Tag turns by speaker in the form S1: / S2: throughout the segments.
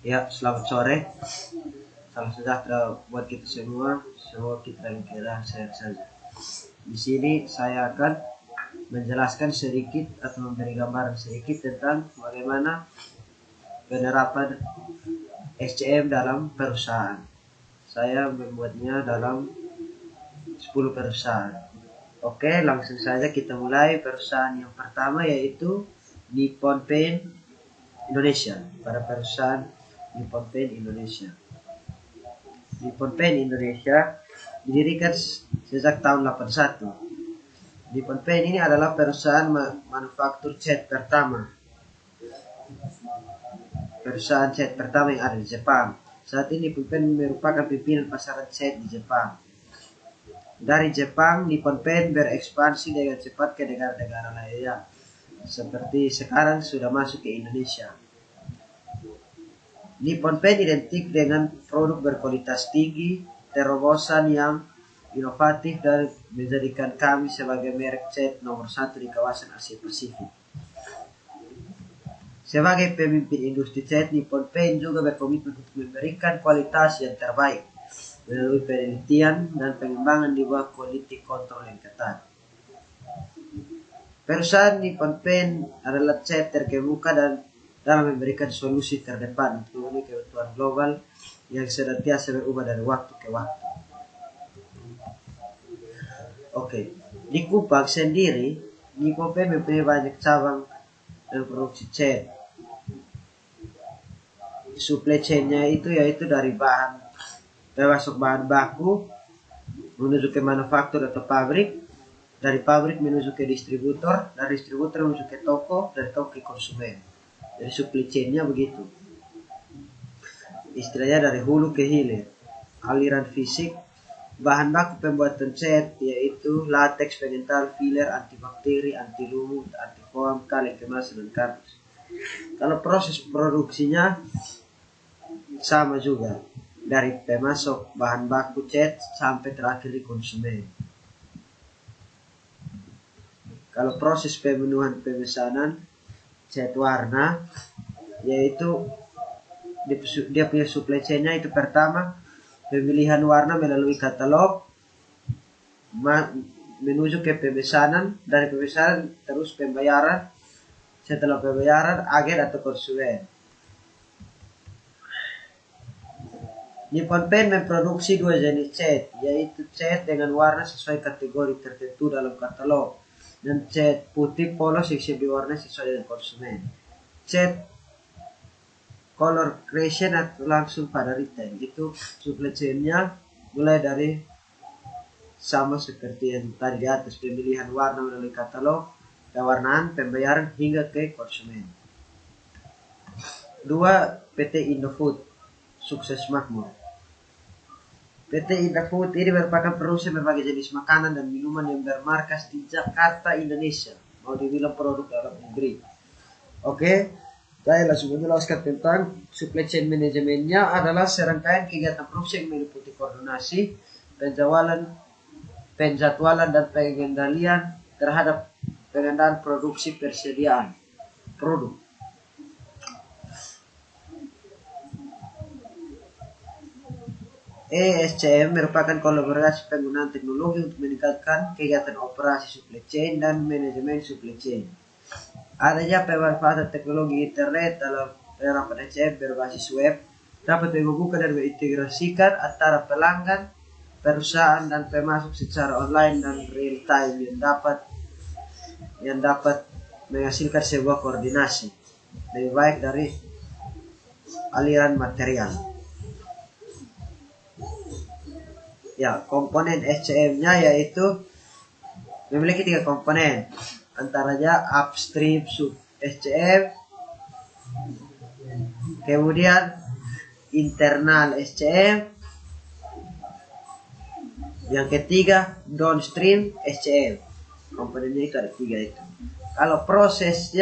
S1: Ya, selamat sore. Salam sejahtera buat kita semua. Semoga kita dalam keadaan sehat saja. Di sini saya akan menjelaskan sedikit atau memberi gambaran sedikit tentang bagaimana penerapan SCM dalam perusahaan. Saya membuatnya dalam 10 perusahaan. Oke, langsung saja kita mulai. Perusahaan yang pertama yaitu Nippon Paint Indonesia. Pada perusahaan Nippon Paint Indonesia. Nippon Paint Indonesia didirikan sejak tahun 81. Nippon Paint ini adalah perusahaan manufaktur cat pertama. Perusahaan cat pertama yang ada di Jepang. Saat ini Nippon Paint merupakan pimpinan pasaran cat di Jepang. Dari Jepang, Nippon Paint berekspansi dengan cepat ke negara-negara lainnya. Seperti sekarang sudah masuk ke Indonesia. Nippon Paint identik dengan produk berkualitas tinggi, terobosan yang inovatif dan menjadikan kami sebagai merek cat nomor 1 di kawasan Asia Pasifik. Sebagai pemimpin industri cat, Nippon Paint juga berkomitmen untuk memberikan kualitas yang terbaik melalui penelitian dan pengembangan di bawah quality control yang ketat. Perusahaan Nippon Paint adalah cat terkemuka dan dalam memberikan solusi terdepan untuk memenuhi kebutuhan global yang senantiasa berubah dari waktu ke waktu. Oke, di Kupang sendiri, Nippon Paint mempunyai banyak cabang dan produksi cat. Supply chain-nya itu yaitu dari termasuk bahan baku menuju ke manufaktur atau pabrik, dari pabrik menuju ke distributor, dari distributor menuju ke toko, dari toko ke konsumen. Jadi supply chain-nya begitu. Istilahnya dari hulu ke hilir. Aliran fisik, bahan baku pembuatan cat yaitu latex, pengental, filler, antibakteri, anti lumut, anti foam, kaleng kemasan, dan kardus. Kalau proses produksinya sama juga, dari pemasok bahan baku cat sampai terakhir di konsumen. Kalau proses pemesanan cat warna, yaitu dia punya supply chain-nya itu pertama pemilihan warna melalui katalog, menuju ke pemesanan, dari pemesanan terus pembayaran, setelah pembayaran agen atau konsumen. Nippon Paint memproduksi 2 jenis cat, yaitu cat dengan warna sesuai kategori tertentu dalam katalog dan cat putih polos yang siap diwarnai sesuai dengan konsumen. Cat color creation atau langsung pada retail, itu supply chain-nya mulai dari sama seperti yang tadi di atas, pemilihan warna melalui katalog, pewarnaan, pembayaran hingga ke konsumen. 2. PT Indofood, sukses makmur. PT Indofood ini merupakan perusahaan berbagai jenis makanan dan minuman yang bermarkas di Jakarta, Indonesia. Mau dibilang produk dalam negeri. Oke, saya langsung menjelaskan tentang supply chain manajemennya adalah serangkaian kegiatan produksi yang meliputi koordinasi, penjadwalan dan pengendalian terhadap pengendalian produksi persediaan produk. SCM merupakan kolaborasi penggunaan teknologi untuk meningkatkan kegiatan operasi supply chain dan manajemen supply chain. Adanya pemanfaatan teknologi internet dalam penerapan SCM berbasis web dapat menghubungkan dan mengintegrasikan antara pelanggan, perusahaan, dan pemasok secara online dan real time yang dapat menghasilkan sebuah koordinasi lebih baik dari aliran material. Ya, komponen SCM-nya yaitu memiliki 3 komponen, antaranya upstream sub SCM, kemudian internal SCM, yang ketiga downstream SCM. Komponennya itu ada 3 itu. Kalau proses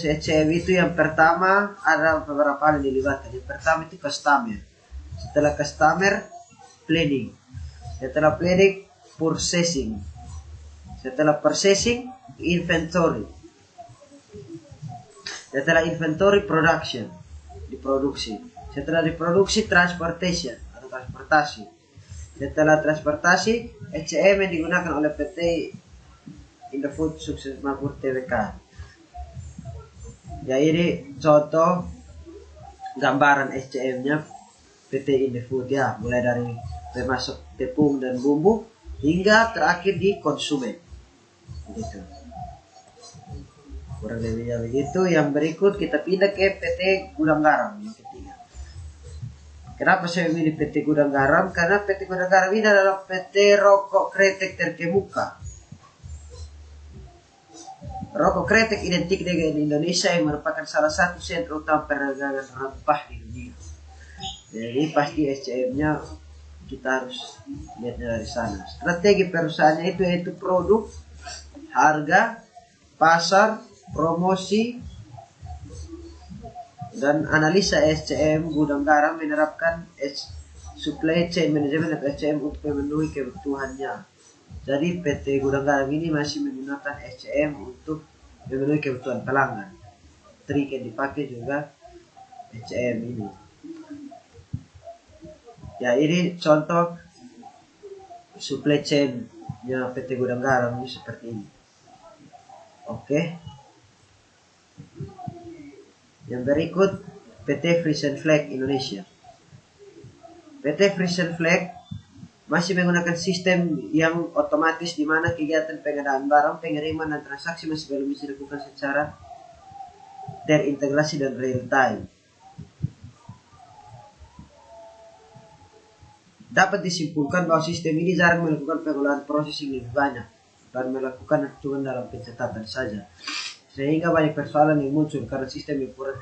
S1: SCM itu yang pertama ada beberapa hal yang dilibatkan. Yang pertama itu customer. Setelah customer, planning. Setelah planning, purchasing. Setelah purchasing, inventory. Setelah inventory, production, diproduksi. Setelah diproduksi, transportation atau transportasi. Setelah transportasi, SCM yang digunakan oleh PT Indofood Sukses Makmur Tbk. Ya, ini contoh gambaran SCM-nya PT Indofood ya, mulai dari termasuk tepung dan bumbu hingga terakhir di konsumen. Begitu. Kurang lebihnya begitu. Yang berikut kita pindah ke PT Gudang Garam yang ketiga. Kenapa saya memilih PT Gudang Garam? Karena PT Gudang Garam ini adalah PT rokok kretek terkemuka. Rokok kretek identik dengan Indonesia yang merupakan salah satu sentra utama perdagangan rempah di dunia. Jadi pasti SCM-nya kita harus lihatnya dari sana. Strategi perusahaannya itu yaitu produk, harga, pasar, promosi, dan analisa. SCM Gudang Garam menerapkan supply chain management atau SCM untuk memenuhi kebutuhannya. Jadi PT Gudang Garam ini masih menggunakan SCM untuk memenuhi kebutuhan pelanggan. Trik yang dipakai juga SCM ini. Ya, ini contoh supply chain-nya PT Gudang Garam ini seperti ini. Oke. Yang berikut PT Frisian Flag Indonesia. PT Frisian Flag masih menggunakan sistem yang otomatis di mana kegiatan pengadaan barang, pengiriman, dan transaksi masih belum bisa dilakukan secara terintegrasi dan real time. Dapat disimpulkan bahwa sistem ini jarang melakukan pengolahan processing lebih banyak dan melakukan hitungan dalam pencatatan saja, sehingga banyak persoalan yang muncul karena sistem yang kurang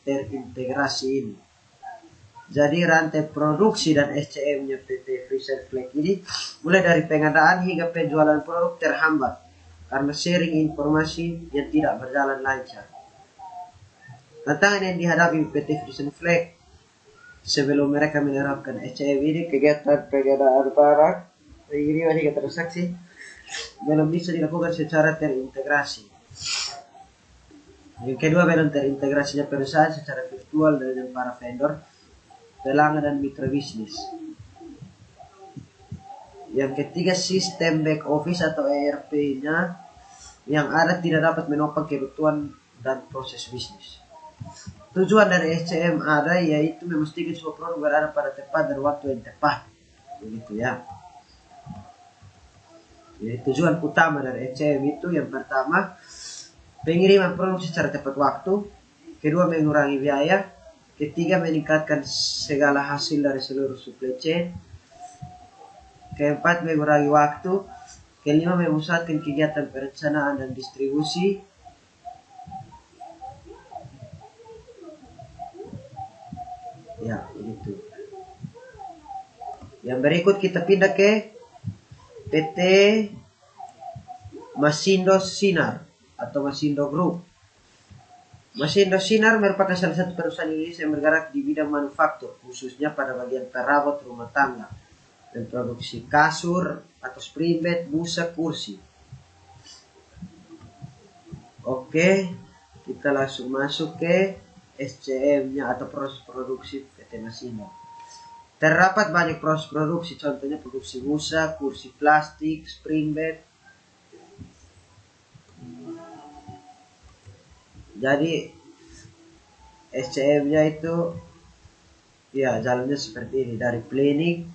S1: terintegrasi ini. Jadi rantai produksi dan SCM-nya PT Frisian Flag ini mulai dari pengadaan hingga penjualan produk terhambat karena sharing informasi yang tidak berjalan lancar. Tantangan yang dihadapi PT Frisian Flag sebelum mereka menerapkan SCM ini, kegiatan pengadaan barang, pengiriman hingga transaksi belum bisa dilakukan secara terintegrasi. Yang kedua, belum terintegrasinya perusahaan secara virtual dengan para vendor, pelanggan, dan mitra bisnis. Yang ketiga, sistem back office atau ERP-nya yang ada tidak dapat menopang kebutuhan dan proses bisnis. Tujuan dari SCM ada yaitu memastikan semua produk berada pada tempat dan waktu yang tepat. Begitu ya. Jadi tujuan utama dari SCM itu yang pertama, pengiriman produk secara tepat waktu. Kedua, mengurangi biaya. Ketiga, meningkatkan segala hasil dari seluruh supply chain. Keempat, mengurangi waktu. Kelima, memusatkan kegiatan perencanaan dan distribusi. Ya, begitu. Yang berikut kita pindah ke PT Masindo Sinar atau Masindo Group. Masindo Sinar merupakan salah satu perusahaan Indonesia yang bergerak di bidang manufaktur, khususnya pada bagian perabot rumah tangga dan produksi kasur atau spring bed, busa, kursi. Oke, kita langsung masuk ke SCM-nya atau proses produksi PT Masindo. Terdapat banyak proses produksi, contohnya produksi busa, kursi plastik, spring bed. Jadi SCM-nya itu ya jalannya seperti ini, dari planning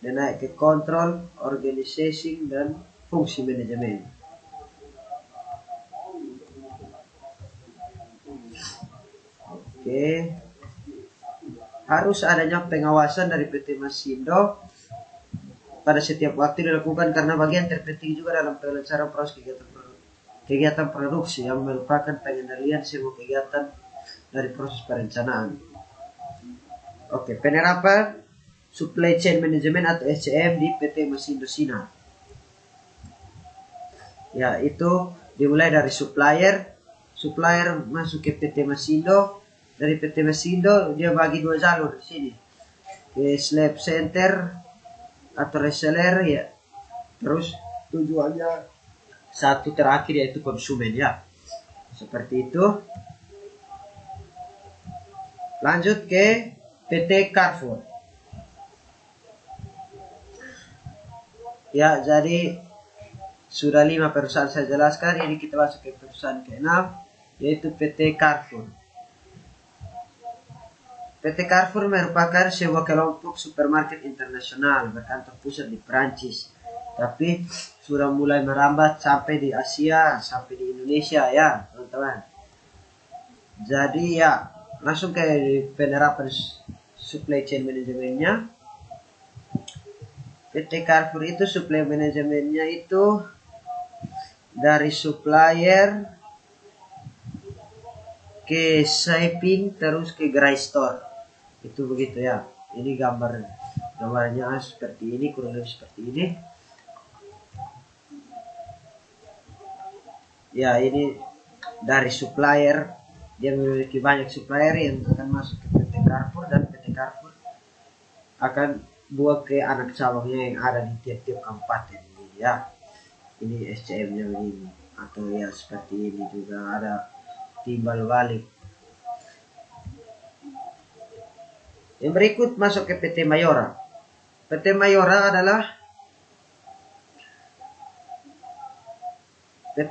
S1: dan naik ke kontrol, organization, dan fungsi manajemen. Oke. Harus adanya pengawasan dari PT Masindo pada setiap waktu dilakukan karena bagian terpenting juga dalam pelancaran proses kegiatan produksi yang merupakan pengendalian semua kegiatan dari proses perencanaan. Oke, penerapan supply chain management atau SCM di PT Masindo Sinar. Ya, itu dimulai dari supplier masuk ke PT Masindo. Dari PT Masindo dia bagi dua jalur di sini, ke slab center atau reseller ya. Terus tujuannya satu terakhir yaitu konsumen ya. Seperti itu. Lanjut ke PT Carrefour. Ya, jadi sudah 5 perusahaan saya jelaskan. Ini kita masuk ke perusahaan ke-6, yaitu PT Carrefour. PT Carrefour merupakan sebuah kelompok supermarket internasional berkantor pusat di Perancis. Tapi sudah mulai merambat sampai di Asia, sampai di Indonesia ya, teman-teman. Jadi ya, langsung ke penerapan supply chain manajemennya. PT Carrefour itu supply manajemennya itu dari supplier ke shipping terus ke gerai store. Itu begitu ya. Ini gambarnya seperti ini, kurang lebih seperti ini. Ya, ini dari supplier, dia memiliki banyak supplier yang akan masuk ke PT Carrefour, dan PT Carrefour akan buat ke anak cabangnya yang ada di tiap-tiap kabupaten ini ya. Ini SCM-nya begini, atau ya seperti ini juga ada timbal balik. Yang berikut masuk ke PT Mayora. PT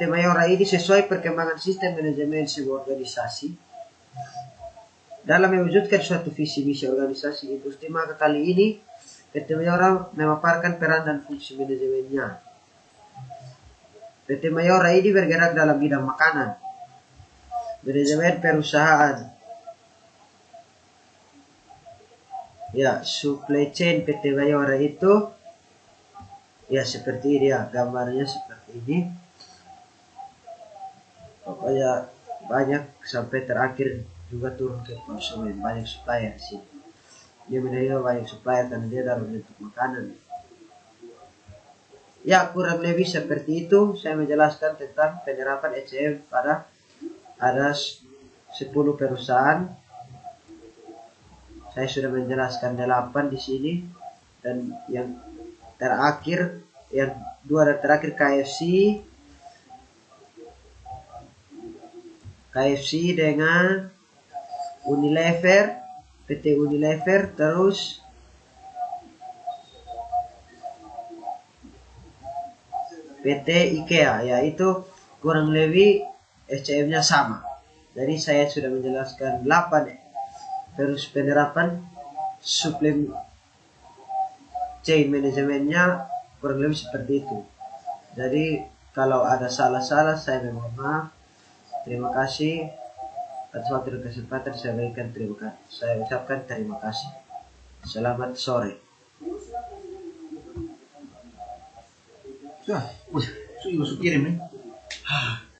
S1: Mayora ini sesuai perkembangan sistem manajemen sebuah organisasi dalam mewujudkan suatu visi misi organisasi industri. Maka kali ini PT Mayora memaparkan peran dan fungsi manajemennya. PT Mayora ini bergerak dalam bidang makanan, manajemen perusahaan. Ya, supply chain PT Mayora itu ya seperti ini ya, gambarnya seperti ini. Pokoknya banyak sampai terakhir juga turun ke konsumen, banyak supplier di sini. Dia menerima banyak supplier karena dia dalam bentuk makanan. Ya, kurang lebih seperti itu. Saya menjelaskan tentang penerapan ECM pada ada 10 perusahaan. Saya sudah menjelaskan 8 di sini, dan yang terakhir, yang 2 dan terakhir KFC dengan Unilever, PT Unilever, terus PT IKEA, yaitu kurang lebih SCM-nya sama. Jadi saya sudah menjelaskan 8 terus penerapan supply chain manajemennya kurang lebih seperti itu. Jadi kalau ada salah-salah saya mohon maaf. Terima kasih atas waktu dan kesempatan saya berikan. Saya ucapkan terima kasih. Selamat sore.
S2: Sudah, sudah kirim nih.